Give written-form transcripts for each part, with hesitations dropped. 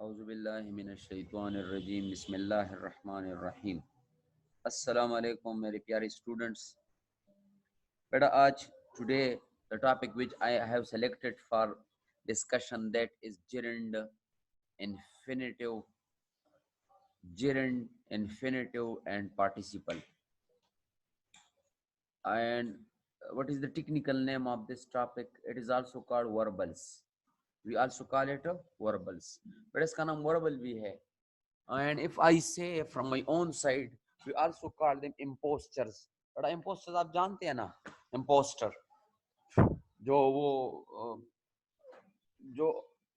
औज़ुबिल्लाहिमिनश्शैतानिर्रजीम बिस्मिल्लाहिर्रहमानिर्रहीम। अस्सलाम वालेकुम मेरे प्यारे स्टूडेंट्स। बेटा आज today the topic which I have selected for discussion that is infinitive, gerund, infinitive and participle. And what is the technical name of this topic? It is also called verbals. We also call it verbals. But इसका नाम verbal भी है. And if I say from my own side, we also call them imposters. बड़ा imposters आप जानते हैं ना? Imposter जो वो जो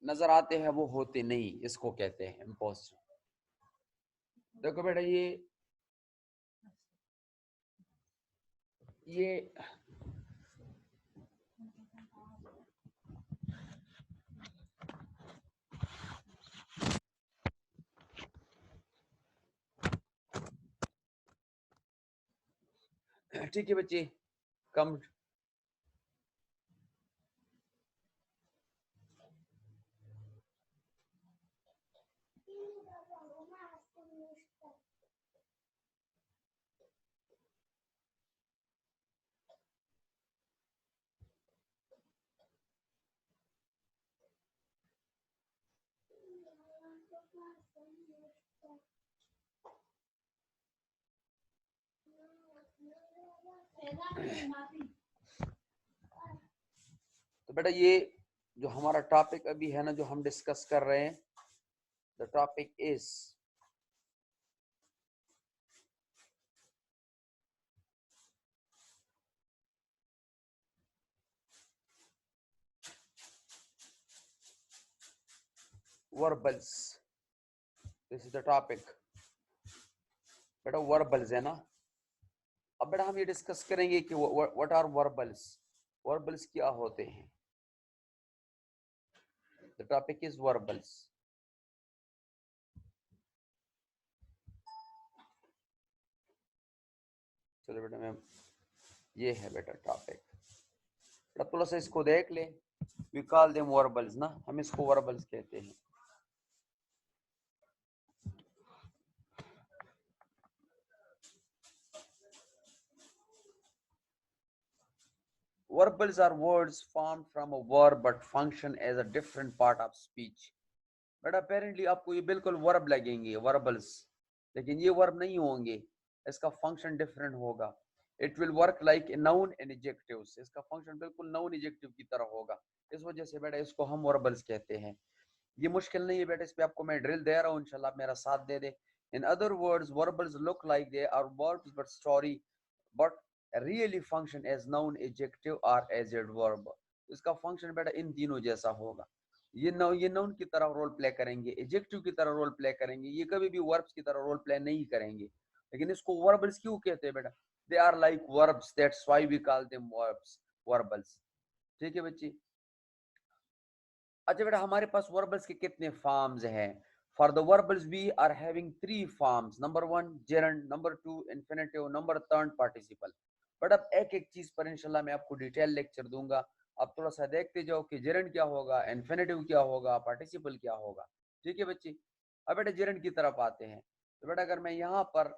नजर आते हैं वो होते नहीं, इसको कहते हैं imposter. देखो बेटा ये ठीक है बच्चे, कम तो बेटा ये जो हमारा टॉपिक अभी है ना, जो हम डिस्कस कर रहे हैं, the topic is verbals. This is the topic. बेटा वर्बल्स है ना. अब बेटा हम ये डिस्कस करेंगे कि व्हाट आर वर्बल्स. वर्बल्स क्या होते हैं. The topic is verbals. चलो बेटा मैं ये है बेटा टॉपिक. बेटा थोड़ा सा इसको देख ले. वी कॉल देम वर्बल्स ना, हम इसको वर्बल्स कहते हैं. Verbals are words formed from a verb but function as a different part of speech. But apparently आपको ये बिल्कुल वर्ब लगेंगे वर्बल्स, लेकिन ये वर्ब नहीं होंगे. इसका फंक्शन डिफरेंट होगा. It will work like a noun and adjectives. इसका फंक्शन बिल्कुल नाउन एडजेक्टिव की तरह होगा. इस वजह से बेटा इसको हम वर्बल्स कहते हैं. ये मुश्किल नहीं है बेटा, इस पे आपको मैं ड्रिल दे रहा हूँ, इंशाल्लाह आप मेरा साथ दे दे. In other words verbals look like they are verbs but story but really function as noun, adjective or as adverb. इसका फंक्शन बेटा इन तीनों जैसा होगा. ये नाउन की तरह रोल प्ले करेंगे, एडजेक्टिव की तरह रोल प्ले करेंगे, ये कभी भी वर्ब्स की तरह रोल प्ले नहीं करेंगे. लेकिन इसको वर्बल्स क्यों कहते हैं बेटा? They are like verbs, that's why we call them verbs, verbals. ठीक है बच्चे. अच्छा बेटा हमारे पास वर्बल्स के कितने फॉर्म्स हैं? For the verbals we are having 3 forms. Number 1 gerund, number 2 infinitive, number 3 participle. But अब एक एक चीज पर इंशाल्लाह मैं आपको डिटेल लेक्चर दूंगा. आप थोड़ा सा देखते जाओ कि जेरंड क्या होगा, इंफिनिटिव क्या होगा, पार्टिसिपल क्या होगा. ठीक है बच्चे. अब बेटा जेरंड की तरफ आते हैं. तो बेटा अगर मैं यहाँ पर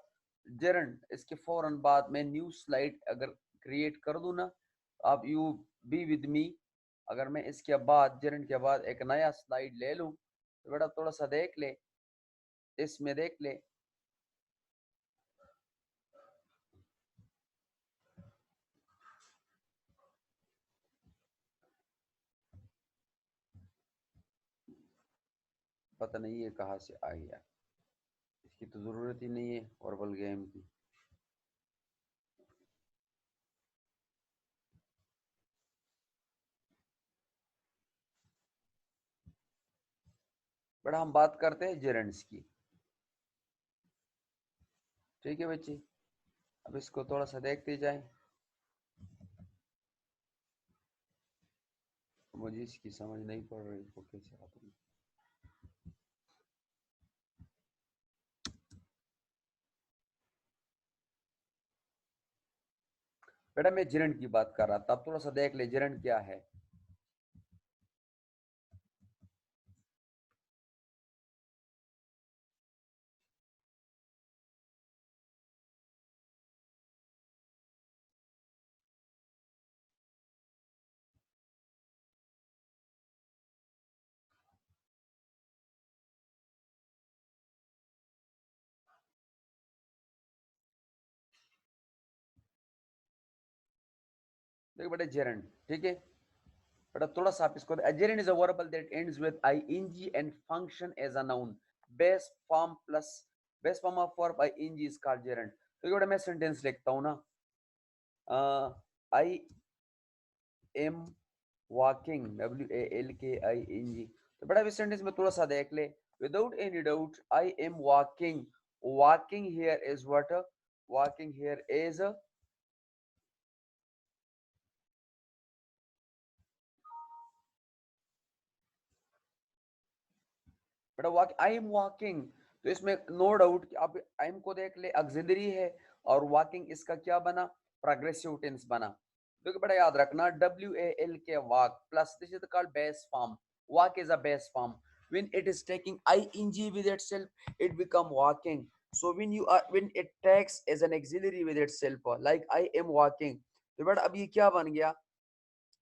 जेरंड, इसके फौरन बाद मैं न्यू स्लाइड अगर क्रिएट कर दूं ना, आप यू बी विद मी. अगर मैं इसके बाद जेरंड के बाद एक नया स्लाइड ले लूं तो बेटा थोड़ा सा देख ले, इसमें देख ले. पता नहीं ये कहाँ से आ गया, इसकी तो जरूरत ही नहीं है वर्बल गेम की. बड़ा हम बात करते हैं जेरेंट्स की. ठीक है बच्चे. अब इसको थोड़ा सा देखते जाए. मुझे इसकी समझ नहीं पड़ रही, इसको कैसे आती. बेटा मैं जेरेंट की बात कर रहा था, अब थोड़ा सा देख ले जेरेंट क्या है. देखो बेटा जेरंड, ठीक है बेटा, थोड़ा सा आप इसको, gerund is a verbal that ends with ing and function as a noun, base form plus base form of verb ing is called gerund. तो बेटा मैं सेंटेंस लिखता हूं ना, आई एम वॉकिंग, WALKING। तो बड़ा इस सेंटेंस में थोड़ा सा देख ले, without any doubt I am walking, walking here is what, walking here is बेटा वॉक, आई एम वॉकिंग। तो इसमें नो डाउट कि आप आई एम को देख ले, ऑक्सिलरी है, और वॉकिंग इसका क्या बना, प्रोग्रेसिव टेंस बना। देखो बेटा याद रखना, WALK walk plus this is called base form, walk is a base form, when it is taking ing with itself it become walking, so when it takes as an auxiliary with itself like I am walking, तो बेटा अब ये क्या बन गया,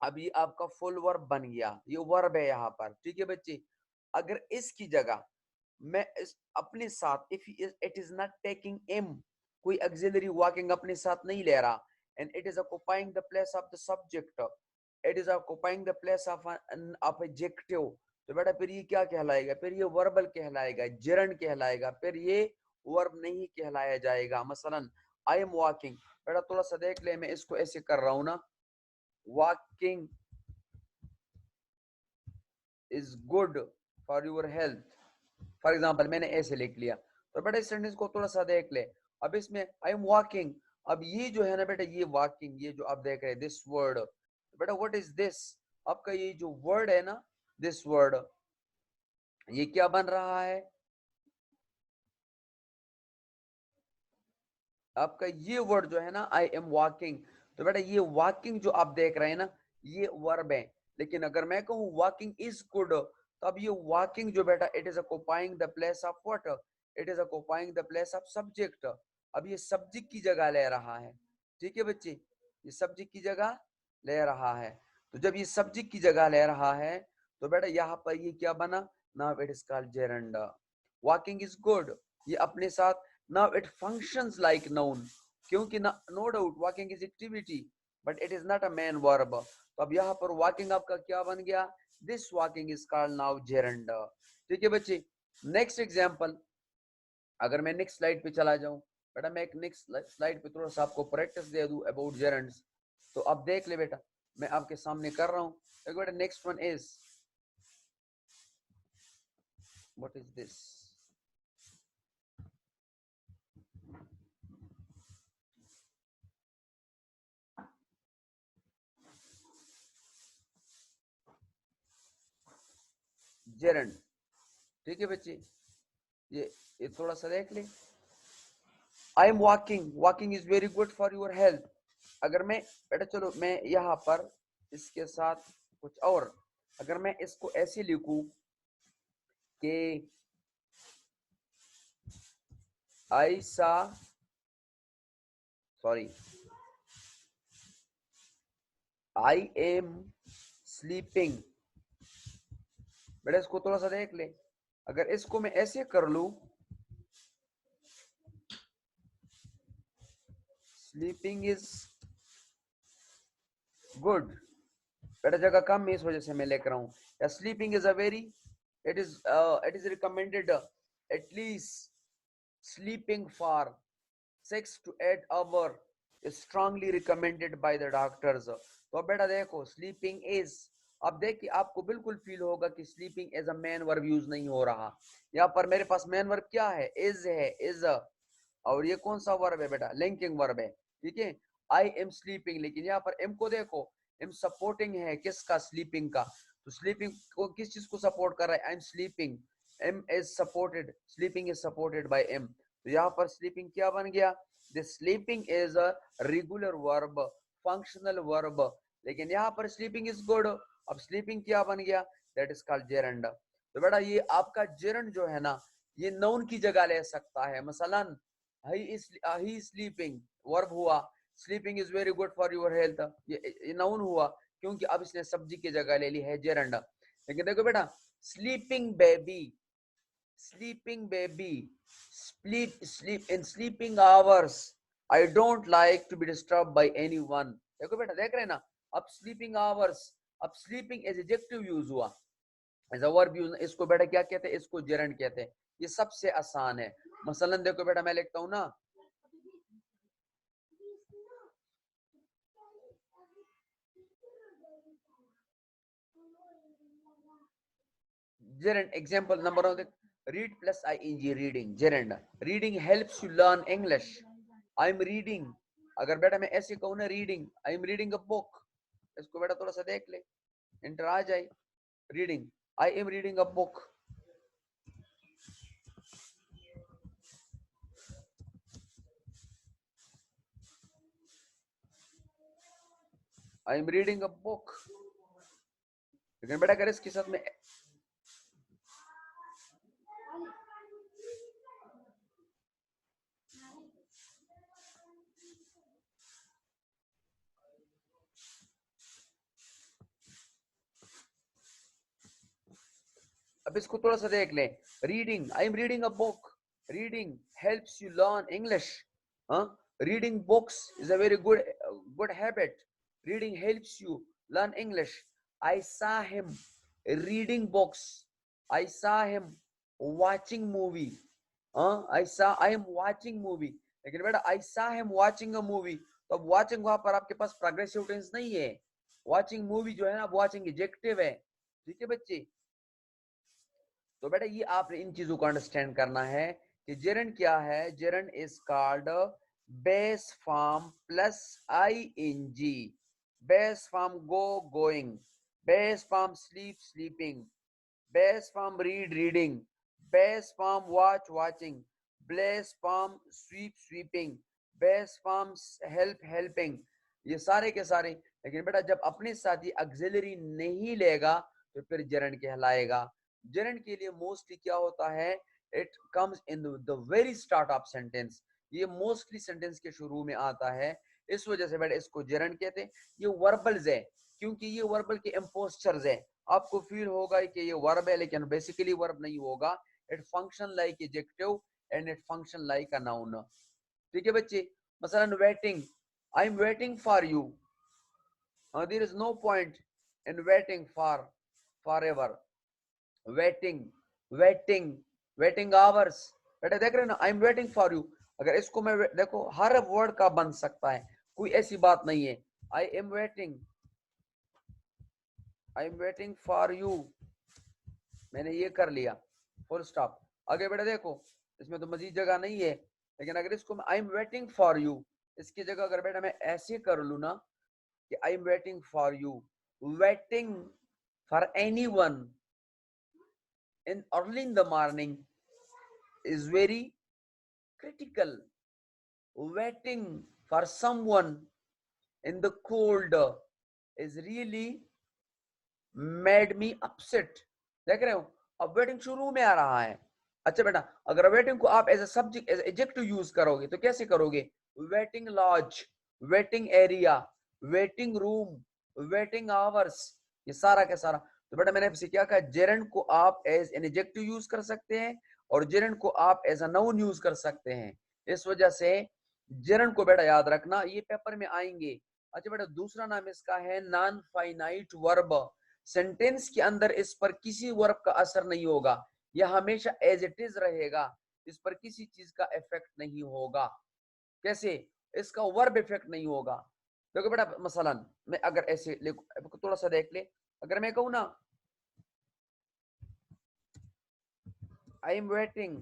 अब ये आपका फुल वर्ब बन गया, ये वर्ब है यहाँ पर, ठीक है बच्चे। अगर इसकी जगह मैं इस अपने साथ, if it is not taking em, कोई ऑक्सिलरी वॉकिंग अपने साथ नहीं ले रहा, and it is occupying the place of the subject, it is occupying the place of of adjective, तो बेटा फिर ये क्या कहलाएगा, फिर ये वर्बल कहलाएगा, जेरंड कहलाएगा, फिर ये वर्ब नहीं कहलाया जाएगा। मसलन आई एम वॉकिंग, बेटा थोड़ा सा देख ले, मैं इसको ऐसे कर रहा हूं ना, walking is good for your health, for example मैंने ऐसे लिख लिया। तो बेटा इस सेंटेंस को थोड़ा सा देख ले, अब इसमें आई एम वॉकिंग, अब ये जो है ना बेटा, ये वॉकिंग, ये जो आप देख रहे हैं दिस वर्ड, बेटा व्हाट इज दिस, आपका ये जो वर्ड है ना, दिस वर्ड, ये क्या बन रहा है, आपका ये वर्ड जो है ना आई एम वॉकिंग, तो बेटा ये वॉकिंग जो आप देख रहे हैं ना, ये वर्ब है। लेकिन अगर मैं कहूँ वॉकिंग इज गुड, तो अब ये वॉकिंग जो बेटा, it is occupying the place of what, it is occupying the place of subject, अब ये सब्जेक्ट की जगह ले रहा है, ठीक है बच्चे, ये सब्जेक्ट की जगह ले रहा है। तो जब ये सब्जेक्ट की जगह ले रहा है, तो बेटा यहाँ पर ये क्या बना, now it is called gerund, walking is good, ये अपने साथ, now it functions like noun, क्योंकि no doubt walking is activity but it is not a main verb, तो अब यहाँ पर walking आपका क्या बन गया, this walking is called now gerund, ठीक है बच्चे। नेक्स्ट एग्जांपल, अगर मैं नेक्स्ट स्लाइड पे चला जाऊं, बेटा मैं एक नेक्स्ट स्लाइड पे थोड़ा सा आपको प्रैक्टिस दे दूं अबाउट जेरंड्स, तो अब देख ले बेटा, मैं आपके सामने कर रहा हूं, एक बेटा next one is, what is this, gerund, ठीक है बच्चे, ये थोड़ा सा देख ले, I am walking, walking is very good for your health. अगर मैं बेटा, चलो मैं यहाँ पर इसके साथ कुछ और, अगर मैं इसको ऐसे लिखूं कि आई सा, सॉरी, आई एम स्लीपिंग, बेटा इसको थोड़ा सा देख ले, अगर इसको मैं ऐसे कर लूं, स्लीपिंग इज गुड, बेटा जगह कम है इस वजह से मैं लेकर रहा हूं, या sleeping is a very, it is recommended at least sleeping for 6 to 8 hours is strongly recommended by the doctors। तो बेटा देखो स्लीपिंग इज, अब देखिए आपको बिल्कुल फील होगा कि sleeping as a main verb use नहीं हो रहा, यहाँ पर मेरे पास मेन वर्ब क्या है, इज है, इज, और ये कौन सा वर्ब है बेटा, लिंकिंग वर्ब है, ठीक है, आई एम स्लीपिंग, लेकिन यहाँ पर एम को देखो, एम सपोर्टिंग है किसका, स्लीपिंग का, तो स्लीपिंग को किस चीज को सपोर्ट कर रहा है, I am sleeping, am is supported, sleeping is supported by am, तो यहाँ पर स्लीपिंग क्या बन गया, this sleeping is a regular verb, functional verb, लेकिन यहाँ पर स्लीपिंग इज गुड, अब स्लीपिंग क्या बन गया, दैट इज कॉल्ड जेरंड। तो बेटा ये आपका जेरंड जो है ना, ये नाउन की जगह ले सकता है, मसलन he is sleeping वर्ब हुआ, sleeping is very good for your health, ये नाउन हुआ, क्योंकि अब इसने सब्जी की जगह ले ली है जेरंड। लेकिन देखो बेटा, sleeping baby, sleeping baby, sleep in sleeping hours, I don't like to be disturbed by anyone, देखो बेटा देख रहे हैं ना, अब स्लीपिंग आवर्स, अब स्लीपिंग एज एडजेक्टिव यूज हुआ, एज अ वर्ब यूज, इसको बेटा क्या कहते हैं, इसको जेरंड कहते हैं। ये सबसे आसान है। मसलन देखो बेटा मैं लिखता हूं ना, gerund example number one, read plus ing, reading gerund, reading helps you learn English, I'm reading, अगर बेटा मैं ऐसे कहूँ ना reading, I am reading a book, इसको बेटा थोड़ा सा देख ले, इंटर आ जाए, reading, I am reading a book, I am reading a book. लेकिन बेटा अगर इसके साथ में, अब इसको थोड़ा सा देख ले, reading, I am reading a book, reading helps you learn English, reading books is a very good habit, reading helps you learn English, I saw him reading books, I saw him watching movie, I am watching movie। लेकिन बेटा I saw him watching a movie, तो अब watching वहां पर आपके पास progressive tense नहीं है, watching movie जो है ना, watching एडजेक्टिव है, ठीक है बच्चे। तो बेटा ये आपने इन चीजों को अंडरस्टैंड करना है कि जेरंड क्या है, gerund is called base form plus ING, base form go going, base form sleep sleeping, base form read reading, base form watch watching, base form sweep sweeping, base form help helping, ये सारे के सारे। लेकिन बेटा जब अपने साथ ही auxiliary नहीं लेगा तो फिर जेरंड कहलाएगा। जेरंड के लिए मोस्टली क्या होता है, it comes in the very start of sentence, ये मोस्टली सेंटेंस के शुरू में आता है, इस वजह से बेटा इसको जेरंड कहते हैं। ये वर्बल्स है, क्योंकि ये वर्बल के इम्पोस्टर्स है, आपको फील होगा कि ये वर्ब है लेकिन बेसिकली वर्ब नहीं होगा, it function like adjective and it function like a noun, ठीक है बच्चे। मसलन waiting, I am waiting for you, there is no point in waiting for ever, waiting, waiting, waiting hours, बेटा देख रहे हो ना, I am waiting for you, अगर इसको मैं देखो हर वर्ड का बन सकता है, कोई ऐसी बात नहीं है, I am waiting, I am waiting for you, मैंने ये कर लिया, फुल स्टॉप। आगे बेटा देखो इसमें तो मजीद जगह नहीं है, लेकिन अगर इसको मैं आई एम वेटिंग फॉर यू, इसकी जगह अगर बेटा मैं ऐसे कर लू ना कि आई am waiting for you, waiting for anyone in early in the morning is very critical, waiting for someone in the cold is really made me upset, देख रहे हो, अब वेटिंग शुरू में आ रहा है। अच्छा बेटा अगर वेटिंग को आप as a subject as adjective use करोगे तो कैसे करोगे, waiting lodge, waiting area, waiting room, waiting hours, ये सारा का सारा। तो बेटा मैंने आपसे क्या कहा, जेरंड को आप एज एन एडजेक्टिव यूज कर सकते हैं और जेरंड को आप एज अ नाउन यूज कर सकते हैं, इस वजह से जेरंड को बेटा याद रखना, ये पेपर में आएंगे। अच्छा बेटा दूसरा नाम इसका है नॉन फाइनाइट वर्ब, सेंटेंस के अंदर इस पर किसी वर्ब का असर नहीं होगा, यह हमेशा एज इट इज रहेगा, इस पर किसी चीज का इफेक्ट नहीं होगा। कैसे, इसका वर्ब इफेक्ट नहीं होगा। देखो बेटा मसलन मैं अगर ऐसे थोड़ा सा देख ले, अगर मैं कहूँ ना आई एम वेटिंग,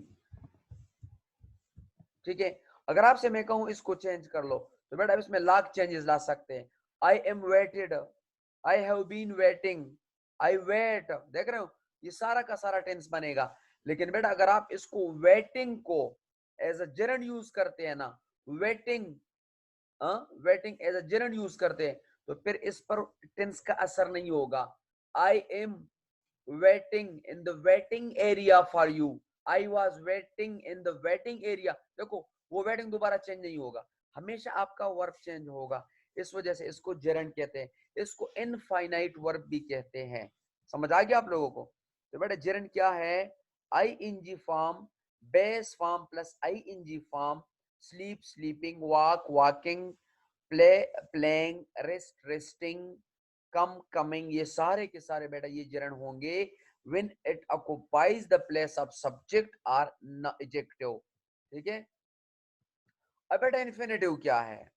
ठीक है, अगर आपसे मैं कहूँ इसको चेंज कर लो तो बेटा इसमें लाख चेंजेस ला सकते हैं, I am waited, I have been waiting, I wait, देख रहे हो ये सारा का सारा टेंस बनेगा। लेकिन बेटा अगर आप इसको वेटिंग को एज अ जेरंड यूज करते हैं ना, waiting, waiting as a gerund use करते हैं तो फिर इस पर टेंस का असर नहीं होगा। आई am waiting in the waiting area for you, I was waiting in the waiting area, देखो वो वेटिंग दोबारा चेंज नहीं होगा, हमेशा आपका वर्ब चेंज होगा, इस वजह से इसको जेरंड कहते हैं, इसको इनफाइनाइट वर्ब भी कहते हैं। समझ आ गया आप लोगों को। तो बेटा जेरंड क्या है, I N G form, base form plus I N G form, sleep sleeping, walk walking, play, playing, rest, resting, come, coming, ये सारे के सारे बेटा ये gerund होंगे when it occupies the place of subject or adjective। ठीक है। अब बेटा इन्फिनेटिव क्या है?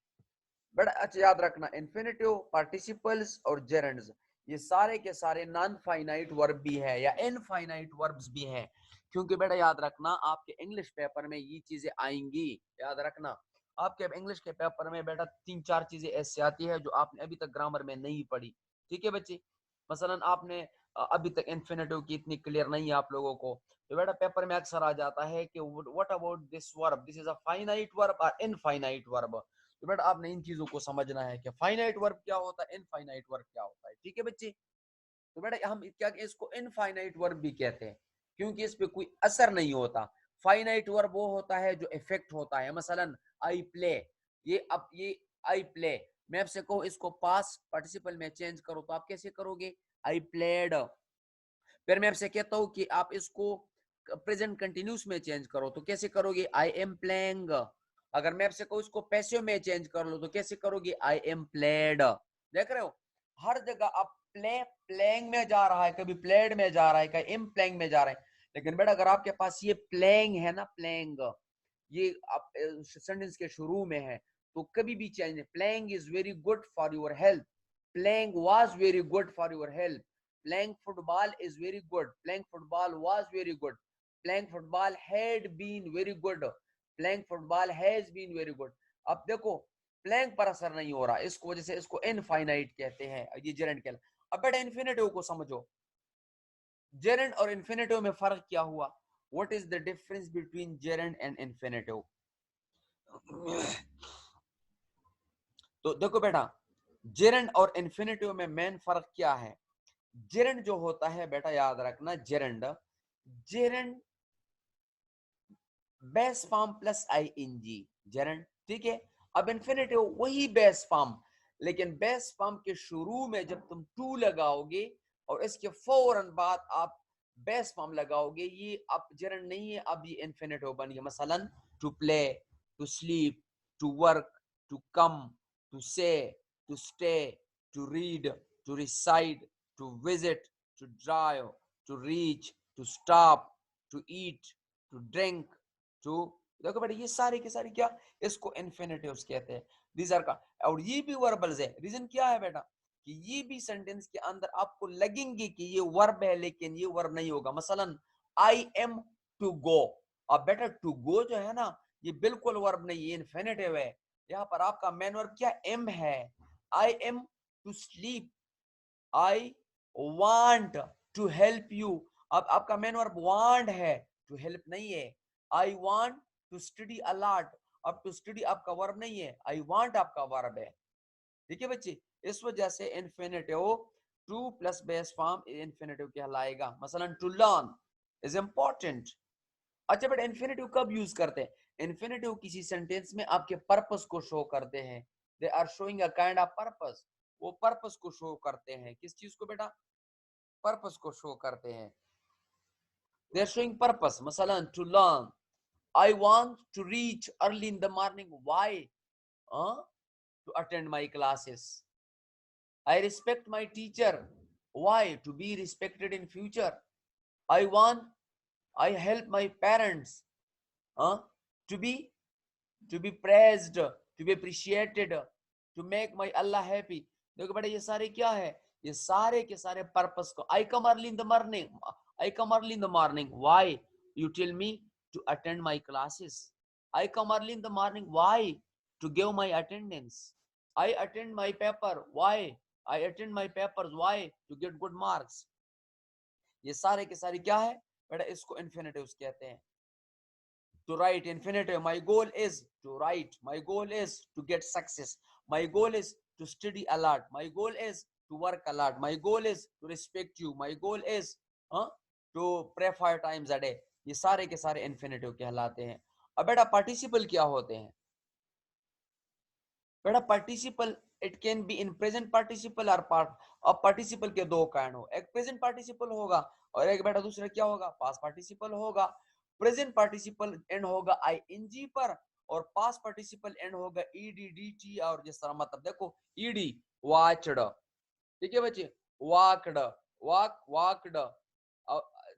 बड़ा अच्छा याद रखना, इन्फिनेटिव, पार्टिसिपल्स और जेरेंड्स ये सारे के सारे नॉन फाइनाइट वर्ब भी है या इनफाइनाइट वर्ब्स भी हैं। क्योंकि बेटा याद रखना आपके इंग्लिश पेपर में ये चीजें आएंगी। याद रखना आपके इंग्लिश के पेपर में बेटा 3-4 चीजें ऐसी आती है जो आपने अभी तक ग्रामर में नहीं पढ़ी। ठीक है बच्चे। मसलन आपने अभी तक इन्फिनेटिव की इतनी क्लियर नहीं है आप लोगों को, तो बेटा पेपर में अक्सर आ जाता है कि what about this verb, this is a finite verb और इनफाइनाइट वर्ब। तो बेटा आपने इन चीजों को समझना है कि फाइनाइट वर्ब क्या होता है, इनफाइनाइट वर्ब क्या होता है। ठीक है बच्चे। तो बेटा हम क्या इसको इनफाइनाइट वर्ब भी कहते हैं क्योंकि इस पे कोई असर नहीं होता। फाइनाइट वर्ब वो होता है जो इफेक्ट होता है। मसलन आई प्ले, ये अब ये आई प्ले, मैं आपसे कहूँ इसको पास्ट पार्टिसिपल में चेंज करो तो आप कैसे करोगे? I played. फिर मैं आपसे कहता हूँ कि आप इसको प्रेजेंट कंटिन्यूस में चेंज करो तो कैसे करोगे? I am playing. अगर मैं आपसे कहूँ इसको पैसिव में चेंज कर लो तो कैसे करोगे? I am played. देख रहे हो हर जगह आप प्ले, प्लेइंग में जा रहा है, कभी प्लेड में जा रहा है, कभी एम प्लेइंग में जा रहा है। लेकिन बेटा अगर आपके पास ये प्लेइंग है ना, प्लेइंग, ये सेंटेंस के शुरू में है तो कभी भी change. Playing is very good for your health, playing was very good for your health, playing football is very good, playing football was very good, playing football had been very good, playing football has been very good। अब देखो playing पर असर नहीं हो रहा, इसको वजह से इसको इनफाइनाइट कहते हैं, ये जेरेंड कहलाता। अब बेटा इन्फिनेटिव को समझो, जेरेंड और इन्फिनेटिव में फर्क क्या हुआ? What is the difference between gerund and infinitive? तो देखो बेटा जेरेंड और इन्फिनेटिव में मेन फर्क क्या है? जेरेंड जो होता है बेटा याद रखना, gerund, gerund base form plus ING, gerund. ठीक है। अब इन्फिनेटिव वही बेस फॉर्म, लेकिन बेस फॉर्म के शुरू में जब तुम टू लगाओगे और इसके फौरन बाद आप बेस फॉर्म लगाओगे, ये अब जेरेंड नहीं है, अब ये इन्फिनेटिव बन गया। मसलन to play, to sleep, to work, to come, to say, to stay, to read, to reside, to visit, to drive, to reach, to stop, to eat, to drink, to, देखो बेटा ये सारे के सारे क्या, इसको इन्फिनेटिव्स कहते हैं। दीज आर का, और ये भी वर्बल्स है। रीजन क्या है बेटा कि ये भी सेंटेंस के अंदर आपको लगेंगे कि ये वर्ब है लेकिन ये वर्ब नहीं होगा। मसलन आई एम टू गो, अब बेटा टू गो जो है ना ये बिल्कुल वर्ब नहीं, ये इन्फिनेटिव है। यहाँ पर आपका मेन वर्ब क्या, एम है। I am to sleep, I want to help you, अब आपका मेन वर्ब want है, to help नहीं है। I want to study a lot, अब to study आपका वर्ब नहीं है, I want आपका वर्ब है। ठीक है बच्चे। इस वजह से infinitive two plus base form infinitive कहलाएगा। मसलन टू लर्न इज इंपॉर्टेंट। अच्छा बेटा इन्फिनेटिव कब यूज करते हैं? इन्फिनेटिव किसी सेंटेंस में आपके पर्पस को शो करते हैं। They are showing a kind of purpose, वो पर्पस को शो करते हैं। किस चीज को बेटा? पर्पस को शो करते हैं। They are showing purpose. मसलन to learn, I want to reach early in the morning, why? To attend my classes. I respect my teacher, why? To be respected in future. I want, I help my parents, to be praised, to be appreciated, to make my Allah happy। देखो बेटा ये सारे क्या है? ये सारे के सारे पर्पस को। I come early in the morning, I come early in the morning, why? You tell me to attend my classes। I come early in the morning, why? To give my attendance। I attend my paper, why? I attend my papers, why? To get good marks। ये सारे के सारे क्या है बेटा? इसको infinitives कहते हैं। To write, infinitive, my goal is to write, my goal is to get success, my goal is to study a lot, my goal is to work a lot, my goal is to respect you, my goal is to pray 5 times a day। ये सारे के सारे infinitive कहलाते हैं। अब बेटा participle क्या होते हैं? बेटा participle it can be in present participle और पार्ट। अब पार्टिसिपल के दो काइंड हो, एक प्रेजेंट पार्टिसिपल होगा और एक बेटा दूसरा क्या होगा, पास्ट पार्टिसिपल होगा। प्रेजेंट पार्टिसिपल एंड होगा आईएनजी पर और पास्ट पार्टिसिपल एंड होगा ईडी dt और जिस तरह मतलब देखो ईडी वाचड, ठीक है बच्चे, वाकड, वाकड,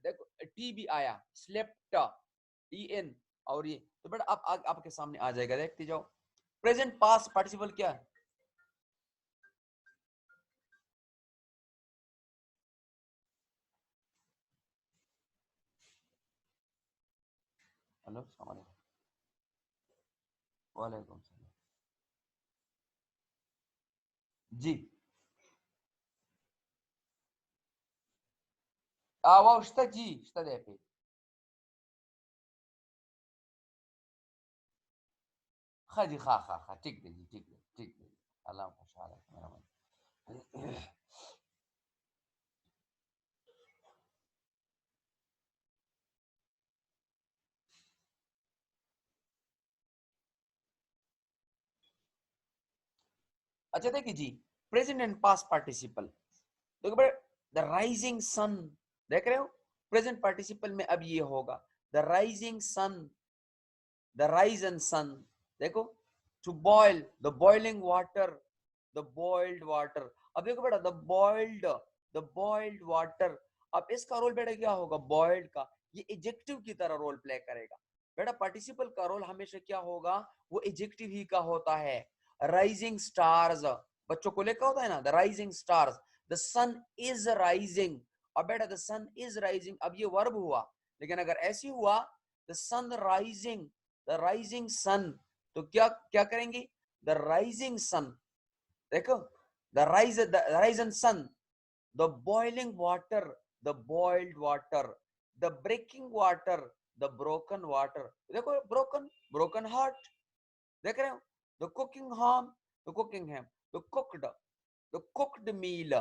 देखो टी भी आया, स्लेप्ट, en, और ये तो बेटा आप आपके सामने आ जाएगा, देखते जाओ। प्रेजेंट पास्ट पार्टिसिपल क्या है? हेलो वालेकुम सलाम जी। वाह उस्ताद जी, उस्ताद है पे खा जी, खा खा खा, ठीक है जी, ठीक है, ठीक है, अल्लाह माशाल्लाह मेहरबानी। अच्छा देखिए जी, प्रेजेंट एंड पास्ट पार्टिसिपल, देखो बेटा द राइजिंग सन, देख रहे हो, प्रेजेंट पार्टिसिपल में अब ये होगा the rising sun, the risen sun, देखो to boil, the boiling water, the boiled water. अब देखो बेटा द बॉइल्ड वाटर, अब इसका रोल बेटा क्या होगा, बॉइल्ड का, ये एडजेक्टिव की तरह रोल प्ले करेगा। बेटा पार्टिसिपल का रोल हमेशा क्या होगा, वो एडजेक्टिव ही का होता है। राइजिंग स्टार्स, बच्चों को लेकर होता है ना, the rising stars, the sun is rising. अब बेटा द सन इज राइजिंग, अब ये वर्ब हुआ, लेकिन अगर ऐसी हुआ the sun rising, the rising sun, तो क्या क्या करेंगे, द राइजिंग सन, देखो the risen sun, the boiling water, the boiled water, the breaking water, the broken water, देखो ब्रोकन, ब्रोकन हार्ट, देख रहे हो, the cooking harm, the cooking ham, the cooked meal,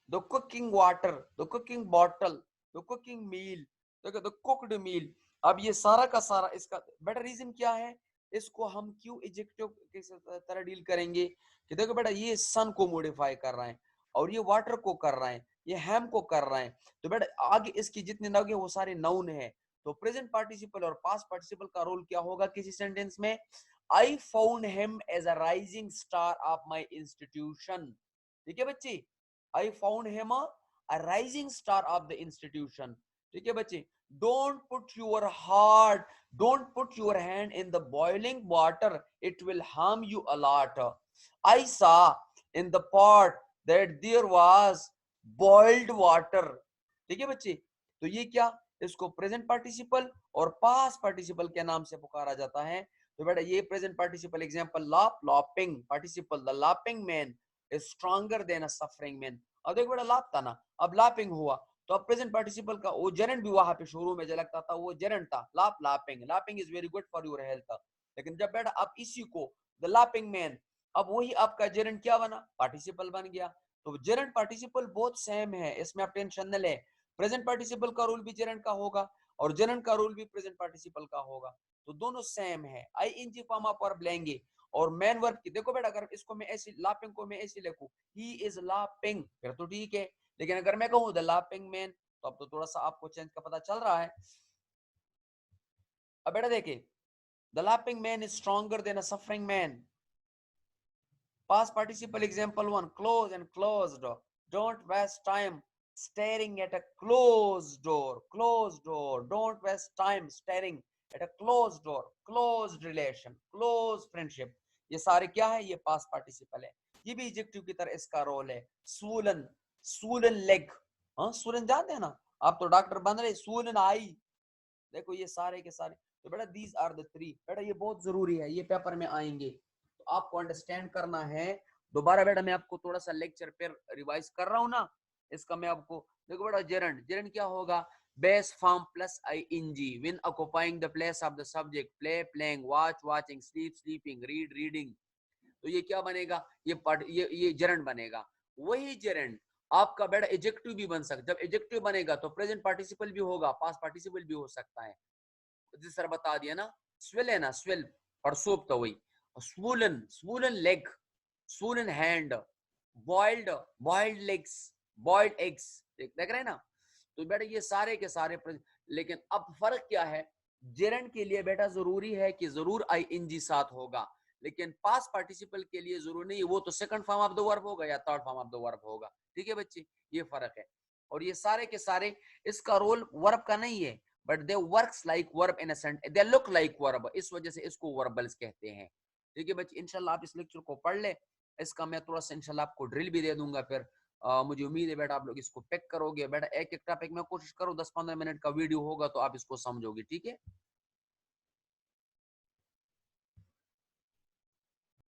the cooking water, the cooking bottle, the cooking meal, देखो the cooked मील। अब ये सारा का सारा इसका बेटा रीजन क्या है, इसको हम क्यों एडजेक्टिव के तरह डील करेंगे कि देखो बेटा ये सन को मॉडिफाई कर रहा है और ये वाटर को कर रहा है, ये हैम को कर रहा है, तो बेटा आगे इसकी जितने नाउन है वो सारे नाउन है। तो प्रेजेंट पार्टिसिपल और पास्ट पार्टिसिपल का रोल क्या होगा किसी सेंटेंस में, I found him as a rising star of my institution, ठीक है बच्चे, I found him a rising star of the institution, ठीक है बच्चे। Don't put your heart, don't put your hand in the boiling water, it will harm you a lot. I saw in the pot that there was boiled water, ठीक है बच्चे। तो ये क्या, इसको प्रेजेंट पार्टिसिपल और पास्ट पार्टिसिपल के नाम से पुकारा जाता है। तो बेटा ये present participle example, laugh, laughing participle, the laughing man is stronger than a suffering man. अब देखो बेटा लाप था ना, अब लापिंग हुआ, तो अब प्रेजेंट पार्टिसिपल का वो जेरेंट भी वहां पे शुरू में जो लगता था वो जेरेंट था, laugh, laughing, laughing is very good for your health. लेकिन जब बेटा अब इसी को द लापिंग मैन, अब वही आपका जेरेंट क्या बना, पार्टिसिपल बन गया। तो जेरेंट पार्टिसिपल बहुत सेम है, इसमें आप टेंशन न ले। प्रेजेंट पार्टिसिपल का रूल भी जेरेंट का होगा और जेरेंट का रूल भी प्रेजेंट पार्टिसिपल का होगा, तो दोनों सेम है। आईएनजी फॉर्म आप वर्ब लेंगे और मेन वर्ब की देखो बेटा, अगर इसको मैं ऐसी लापिंग को मैं ऐसी लिखूं, ही इज लापिंग, फिर तो ठीक है। लेकिन अगर मैं कहूं द लापिंग मैन, तो अब तो थोड़ा सा आपको चेंज का पता चल रहा है। अब बेटा देखिए, the laughing man is stronger than a suffering man. Past participle example one, close and closed. Don't waste time staring at a closed door. Closed door. Don't waste time staring at a closed door. Closed relation. Close friendship. ये सारे क्या है, ये past participle है। ये भी adjective की तरह इसका रोल है। swollen, swollen leg, हाँ swollen जानते हैं ना, आप तो डॉक्टर बन रहे, swollen आई, देखो ये सारे के सारे। तो बेटा दीज आर द थ्री, बेटा ये बहुत जरूरी है, ये पेपर में आएंगे तो आपको अंडरस्टैंड करना है। दोबारा बेटा मैं आपको थोड़ा सा लेक्चर पे रिवाइज कर रहा हूँ ना, इसका मैं आपको देखो बेटा जेरेंट, जेरेंट क्या होगा, base form plus ING when occupying the place of the subject, play playing, watch watching, sleep sleeping, read reading. तो ये क्या बनेगा, ये पार्ट, ये जेरेंट बनेगा। वही जेरेंट आपका बेटा एडजेक्टिव भी बन सकता है। जब एडजेक्टिव बनेगा तो प्रेजेंट पार्टिसिपल भी होगा, पास्ट पार्टिसिपल भी हो सकता है। जिस तरह बता दिया ना, स्वेल है ना, स्वेल और सोप तो वही, swollen, swollen leg, swollen hand, boiled, boiled legs, boiled eggs, देख रहे हैं ना। तो बेटा ये सारे के सारे लेकिन अब फर्क क्या है, जेरेंड के लिए बेटा जरूरी है कि जरूर आईएनजी साथ होगा, लेकिन पास पार्टिसिपल के लिए जरूरी नहीं, वो तो second form of the verb होगा या third form of the verb होगा। ठीक है बच्चे, ये फर्क है। और ये सारे के सारे, इसका रोल वर्ब का नहीं है, but they works like verb in a sentence, they look like verb, इस वजह से इसको वर्बल्स कहते हैं। ठीक है बच्चे, इंशाल्लाह आप इस लेक्चर को पढ़ ले, इसका मैं थोड़ा सा इंशाल्लाह आपको ड्रिल भी दे दूंगा। फिर मुझे उम्मीद है बेटा आप लोग इसको पिक करोगे। बेटा एक एक टॉपिक में कोशिश करो 10-15 मिनट का वीडियो होगा तो आप इसको समझोगे। ठीक है।